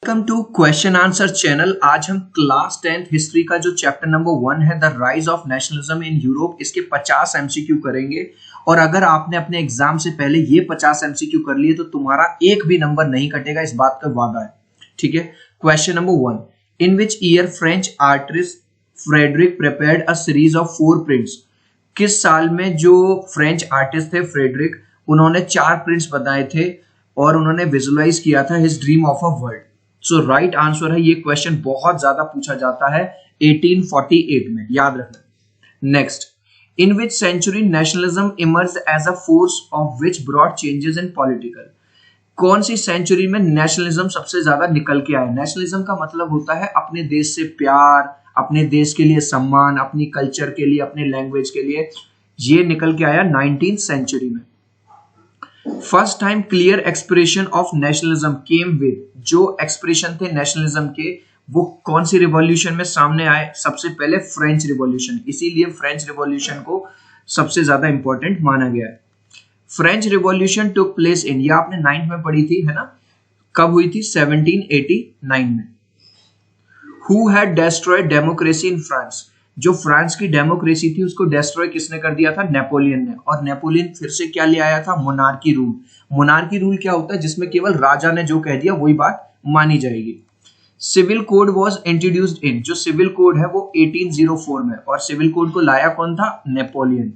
Welcome to question answer channel. आज हम class 10th history का जो चैप्टर नंबर 1 है the rise of nationalism in Europe, इसके 50 एमसीक्यू करेंगे। और अगर आपने अपने एग्जाम से पहले ये 50 एमसीक्यू कर लिए तो तुम्हारा एक भी नंबर नहीं कटेगा, इस बात का वादा है। ठीक है। Question number 1, in which year French artist Frederic prepared a series of 4 prints. किस साल में जो फ्रेंच आर्टिस्ट थे फ्रेडरिक, उन्होंने 4 प्रिंट्स बनाए थे और उन्होंने विजुअलाइज किया था his dream of a world. So right answer है, ये क्वेश्चन बहुत ज्यादा पूछा जाता है 1848 में, याद रखना। Next, in which century nationalism emerged as a force of which brought changes in political. कौन सी सेंचुरी में नेशनलिज्म सबसे ज्यादा निकल के आया। नेशनलिज्म का मतलब होता है अपने देश से प्यार, अपने देश के लिए सम्मान, अपनी कल्चर के लिए, अपने लैंग्वेज के लिए। ये निकल के आया 19th सेंचुरी में। First time clear expression of nationalism came with, जो एक्सप्रेशन थे नेशनलिज्म के वो कौन सी रिवॉल्यूशन में सामने आए। सबसे पहले फ्रेंच रिवॉल्यूशन, इसीलिए फ्रेंच रिवॉल्यूशन को सबसे ज्यादा इंपॉर्टेंट माना गया है। फ्रेंच रिवॉल्यूशन टुक प्लेस इन, ये आपने 9th में पढ़ी थी, है ना। कब हुई थी? 1789 में। Who had destroyed democracy in France, जो फ्रांस की डेमोक्रेसी थी उसको डिस्ट्रॉय किसने कर दिया था? नेपोलियन ने। और नेपोलियन फिर से क्या ले आया था? Monarchy rule. मोनार्की रूल क्या होता है? जिसमें केवल राजा ने जो कह दिया वही बात मानी जाएगी। Civil code was introduced in, जो सिविल कोड है वो 1804 में, और सिविल कोड को लाया कौन था? Napoleon.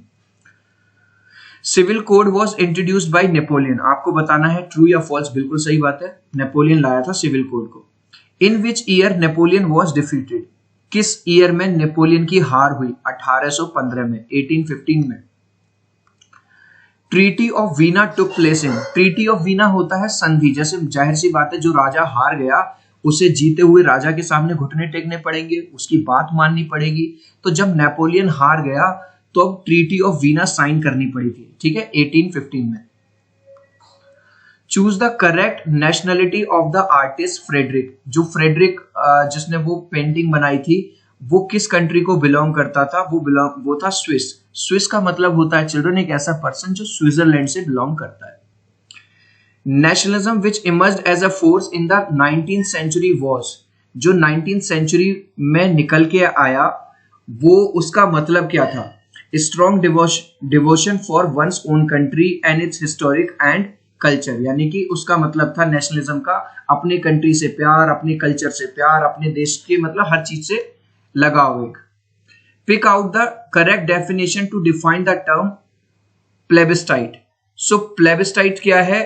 Civil code was introduced by Napoleon. आपको बताना है ट्रू या फॉल्स। बिल्कुल सही बात है, नेपोलियन लाया था सिविल कोड को। In which year Napoleon was defeated, किस ईयर में नेपोलियन की हार हुई? 1815 में, 1815 में। Treaty of Vienna took place in, treaty of Vienna होता है संधि। जैसे जाहिर सी बात है, जो राजा हार गया उसे जीते हुए राजा के सामने घुटने टेकने पड़ेंगे, उसकी बात माननी पड़ेगी। तो जब नेपोलियन हार गया तो अब ट्रीटी ऑफ वीना साइन करनी पड़ी थी। ठीक है, 1815 में। Choose the correct nationality of the artist Frederic, जो फ्रेडरिक जिसने वो पेंटिंग बनाई थी वो किस कंट्री को बिलोंग करता था? वो था स्विस। स्विस का मतलब होता है चिल्ड्रन एक ऐसा पर्सन जो स्विट्जरलैंड से बिलोंग करता है। Nationalism which emerged as a force in the 19th century was, जो 19th सेंचुरी में निकल के आया वो उसका मतलब क्या था? Strong devotion for one's own country and it's historic and culture, यानी कि उसका मतलब था नेशनलिज्म का अपने कंट्री से प्यार, अपने कल्चर से प्यार, अपने देश के मतलब हर चीज से लगाव। एक pick out the correct definition to define the term plebiscite. So plebiscite क्या है?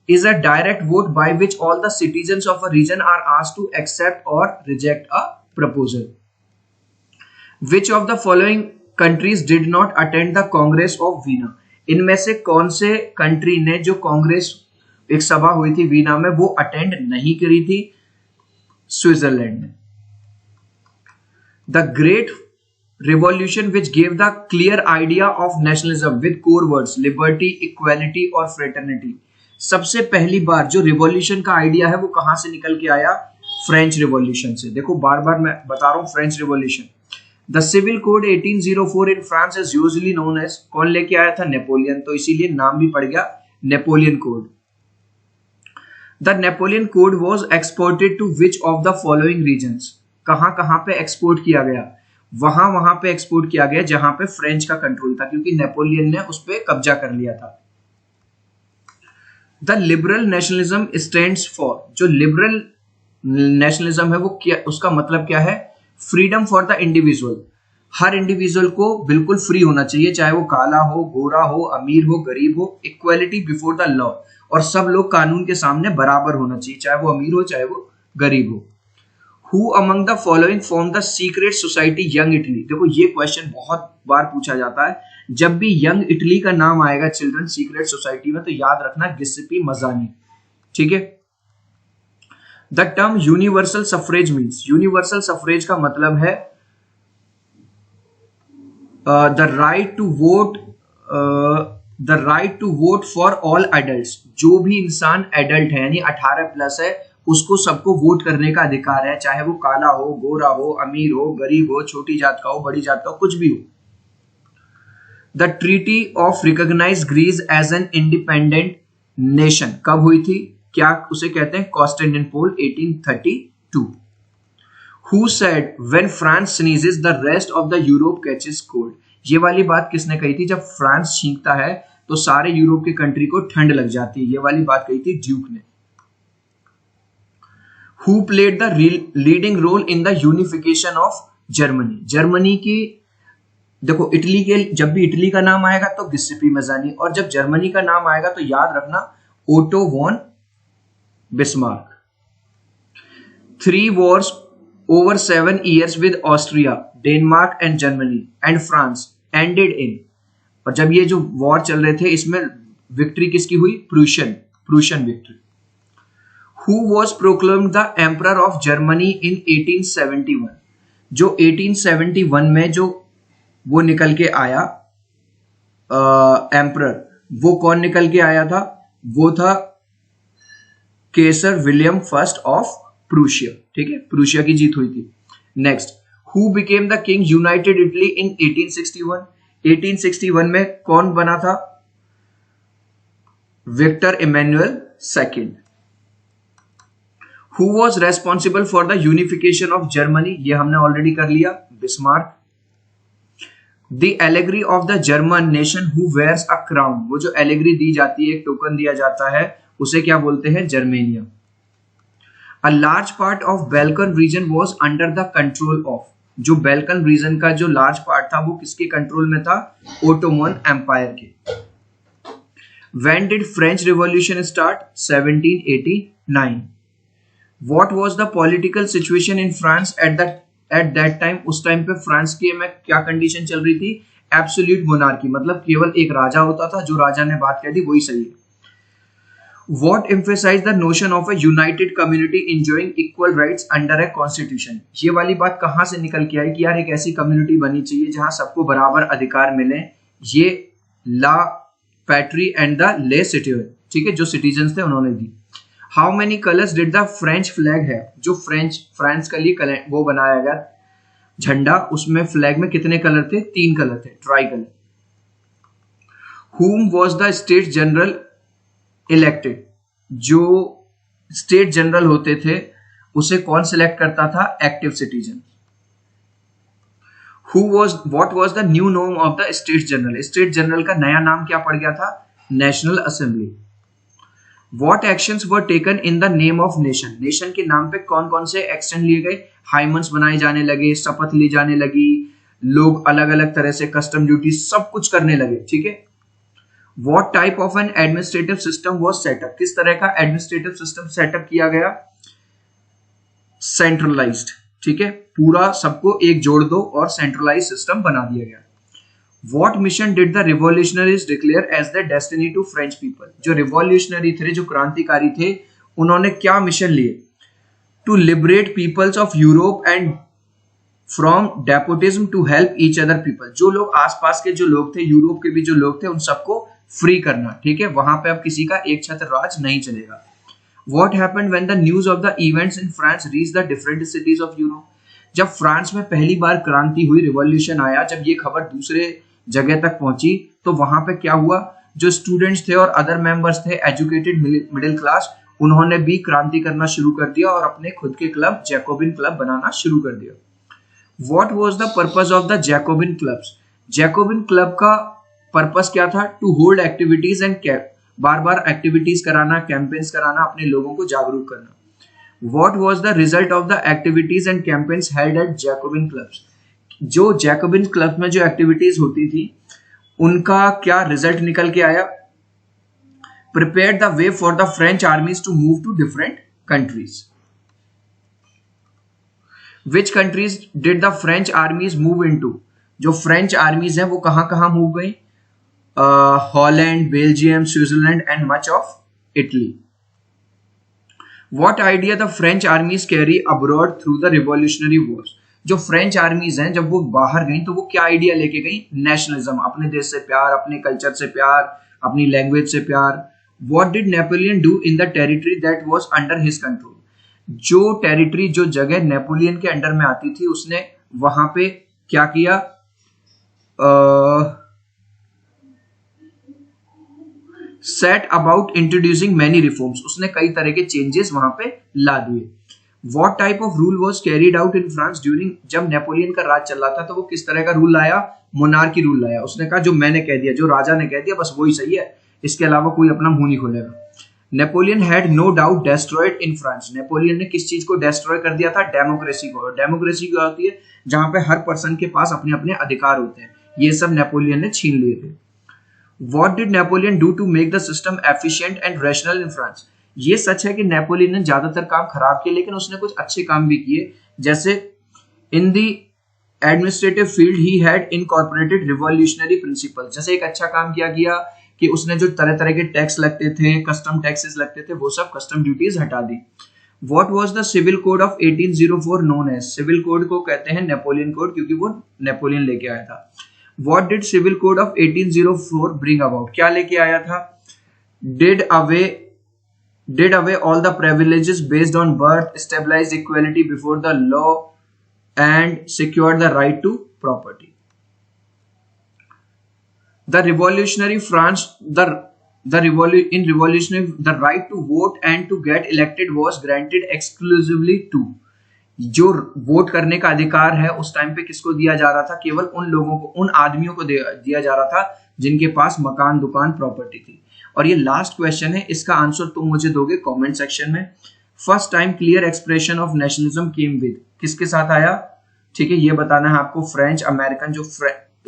Is a direct vote by which all the citizens of a region are asked to accept or reject a proposal. Which of the following countries did not attend the congress of Vienna, इनमें से कौन से country ने जो कांग्रेस एक सभा हुई थी वीना में वो अटेंड नहीं करी थी? स्विट्जरलैंड ने। The great revolution which gave the clear idea of nationalism with core words liberty, equality और फ्रेटर्निटी। सबसे पहली बार जो रिवॉल्यूशन का आइडिया है वो कहां से निकल के आया? फ्रेंच रिवॉल्यूशन से। देखो बार बार मैं बता रहा हूं French revolution. The civil code 1804 in France is usually known as, कौन लेके आया था? नेपोलियन, तो इसीलिए नाम भी पड़ गया Napoleon code. The Napoleon code was exported to which of the following regions, कहां कहां पे एक्सपोर्ट किया गया? वहां पे एक्सपोर्ट किया गया जहां पे फ्रेंच का कंट्रोल था, क्योंकि नेपोलियन ने उस पर कब्जा कर लिया था। The liberal nationalism stands for, जो लिबरल नेशनलिज्म है वो क्या, उसका मतलब क्या है? Freedom for the individual. Her individual को बिल्कुल फ्री होना चाहिए, चाहे वो काला हो, गोरा हो, अमीर हो, गरीब हो। इक्वालिटी बिफोर द लॉ, और सब लोग कानून के सामने बराबर होना चाहिए, चाहे वो अमीर हो चाहे वो गरीब हो। Who among the following form the secret society young Italy. देखो ये क्वेश्चन बहुत बार पूछा जाता है। जब भी यंग इटली का नाम आएगा चिल्ड्रन सीक्रेट सोसाइटी में तो याद रखना गिस्सिपी मजानी। ठीक है। The term universal suffrage means, universal suffrage का मतलब है the right to vote for all adults. जो भी इंसान एडल्ट है यानी 18+ है उसको सबको वोट करने का अधिकार है, चाहे वो काला हो, गोरा हो, अमीर हो, गरीब हो, छोटी जात का हो, बड़ी जात का हो, कुछ भी हो। The treaty of recognise Greece as an independent nation कब हुई थी? क्या उसे कहते हैं? Constantinople 1832। Who said when France sneezes the rest of the Europe catches cold? ये वाली बात किसने कही थी? जब फ्रांस छींकता है तो सारे यूरोप के कंट्री को ठंड लग जाती है। ये वाली बात कही थी ड्यूक ने। Who played the leading role in the unification of Germany? Germany की, देखो इटली के, जब भी इटली का नाम आएगा तो गिस्सिपी मजानी, और जब जर्मनी का नाम आएगा तो याद रखना Otto von Bismarck. 3 wars over 7 years with Austria, Denmark and Germany and France ended in, और जब ये जो वॉर चल रहे थे इसमें विक्ट्री किसकी हुई? Prussian victory. Who was proclaimed the Emperor of Germany in 1871? जो 1871 में जो वो निकल के आया एम्परर, वो कौन निकल के आया था? वो था Kaiser William first of Prussia. ठीक है, प्रूशिया की जीत हुई थी। Next, who became the king United Italy in 1861? 1861 में कौन बना था? Victor Emmanuel second. Who was responsible for the unification of Germany? ये हमने ऑलरेडी कर लिया, Bismarck. The allegory of the German nation who wears a crown? वो जो एलेगरी दी जाती है, एक टोकन दिया जाता है, उसे क्या बोलते हैं? Germania. A large part of Balkan region was under the control of, जो बैल्कन रीजन का जो लार्ज पार्ट था वो किसके कंट्रोल में था? ओटोमन एम्पायर के। When did French Revolution start? 1789. What was the political situation in France at that time? उस टाइम पे फ्रांस के में क्या कंडीशन चल रही थी? एब्सोल्यूट मोनार्की, मतलब केवल एक राजा होता था, जो राजा ने बात कह दी वही सही है। What emphasized the notion of a united community enjoying equal rights under a constitution? ये वाली बात कहाँ से निकल के आई कि यार एक ऐसी कम्युनिटी बनी चाहिए जहां सबको बराबर अधिकार मिले। ये ला पैट्री एंड द ले सिटीजन, ठीक है, जो सिटीजन थे उन्होंने दी। How many colours did the French flag है? जो फ्रांस का लिए वो बनाया गया झंडा, उसमें फ्लैग में कितने कलर थे? 3 कलर थे, try colour. Whom was the state general elected? जो स्टेट जनरल होते थे उसे कौन सिलेक्ट करता था? Active citizen. What was the new name of the state general? State general का नया नाम क्या पड़ गया था? National assembly. What actions were taken in the name of nation? Nation के नाम पे कौन कौन से एक्शन लिए गए? हाइमन्स बनाए जाने लगे, शपथ ली जाने लगी, लोग अलग अलग तरह से कस्टम ड्यूटी सब कुछ करने लगे। ठीक है। What type of an administrative system was set up? किस तरह का एडमिनिस्ट्रेटिव सिस्टम सेटअप किया गया? सेंट्रलाइज्ड। ठीक है, पूरा सबको एक जोड़ दो और सेंट्रलाइज सिस्टम बना दिया गया। What mission did the revolutionaries declare as their destiny to French people? जो रिवॉल्यूशनरी थे, जो क्रांतिकारी थे, उन्होंने क्या मिशन लिए? To liberate peoples of Europe and from despotism to help each other people. जो लोग आसपास के जो लोग थे, यूरोप के भी जो लोग थे, उन सबको फ्री करना। ठीक है, वहां पे अब किसी का एक छत्र राज नहीं चलेगा। What happened when the news of the events in France reached the different cities of Europe? जब फ्रांस में पहली बार क्रांति हुई, रिवॉल्यूशन आया, जब ये खबर दूसरे जगह तक पहुंची तो वहां पे क्या हुआ? जो स्टूडेंट्स थे और अदर मेंबर्स थे, एजुकेटेड मिडिल क्लास, उन्होंने भी क्रांति करना शुरू कर दिया और अपने खुद के क्लब, जैकोबिन क्लब बनाना शुरू कर दिया। What was the purpose of the Jacobin clubs? Jacobin club का पर्पस क्या था? टू होल्ड एक्टिविटीज एंड बार बार एक्टिविटीज कराना, कैंपेन्स कराना, अपने लोगों को जागरूक करना। What was the result of the activities and campaigns held at Jacobin clubs? जो जैकोबिन क्लब में जो एक्टिविटीज होती थी उनका क्या रिजल्ट निकल के आया? Prepared the way for the French armies to move to different countries. Which countries did the French armies move into? जो फ्रेंच आर्मीज है वो कहां कहां मूव गई? Holland, Belgium, Switzerland and much of Italy. What idea the French armies carry abroad through the revolutionary wars? जो French आर्मीज हैं जब वो बाहर गई तो वो क्या आइडिया लेके गई? नेशनलिज्म, अपने देश से प्यार, अपने कल्चर से प्यार, अपनी लैंग्वेज से प्यार। What did Napoleon do in the territory that was under his control? जो टेरिटरी, जो जगह नेपोलियन के अंडर में आती थी, उसने वहां पे क्या किया? Set about introducing many reforms, उसने कई तरह के चेंजेस वहां पे ला दिए। What type of rule was carried out in France during, जब नेपोलियन का राज चल रहा था तो वो किस तरह का रूल लाया, मोनार्की रूल लाया। उसने कहा जो मैंने कह दिया, जो राजा ने कह दिया बस वही सही है, इसके अलावा कोई अपना मुंह नहीं खोलेगा। Napoleon had no doubt destroyed in France, Napoleon ने किस चीज को डेस्ट्रॉय कर दिया था, डेमोक्रेसी को। डेमोक्रेसी क्या होती है, जहां पे हर पर्सन के पास अपने अपने अधिकार होते हैं, ये सब नेपोलियन ने छीन लिए थे। What did Napoleon do to make the system efficient and rational in France? ये सच है कि नेपोलियन ने ज्यादातर काम खराब किए, लेकिन उसने कुछ अच्छे काम भी किए। जैसे in the administrative field he had incorporated revolutionary principle, जैसे एक अच्छा काम किया गया कि उसने जो तरह तरह के टैक्स लगते थे, कस्टम टैक्सेस लगते थे, वो सब कस्टम ड्यूटीज हटा दी। What was the civil code of 1804 known as? Civil code को कहते हैं नेपोलियन कोड, क्योंकि वो नेपोलियन लेके आया था। What did civil code of 1804 bring about? क्या लेके आया था? Did away all the privileges based on birth, established equality before the law, and secured the right to property. The revolutionary France, in revolutionary, the right to vote and to get elected was granted exclusively to, जो vote करने का अधिकार है उस time पे किसको दिया जा रहा था, केवल उन लोगों को, उन आदमियों को दिया जा रहा था जिनके पास मकान, दुकान, प्रॉपर्टी थी। और ये लास्ट क्वेश्चन है, इसका आंसर तुम मुझे दोगे कमेंट सेक्शन में। First time clear expression of nationalism came with, किसके साथ आया, ठीक है, ये बताना है आपको। फ्रेंच अमेरिकन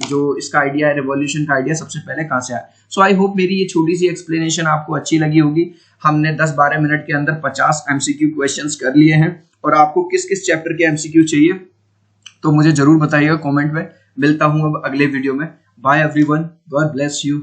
जो इसका आइडिया है, रेवोल्यूशन का आइडिया सबसे पहले कहां से आया। सो आई होप मेरी ये छोटी सी एक्सप्लेनेशन आपको अच्छी लगी होगी। हमने 10-12 मिनट के अंदर 50 एमसीक्यू क्वेश्चंस कर लिए हैं, और आपको किस किस चैप्टर के एमसीक्यू चाहिए तो मुझे जरूर बताइएगा कमेंट में। मिलता हूं अब अगले वीडियो में। Bye everyone, God bless you.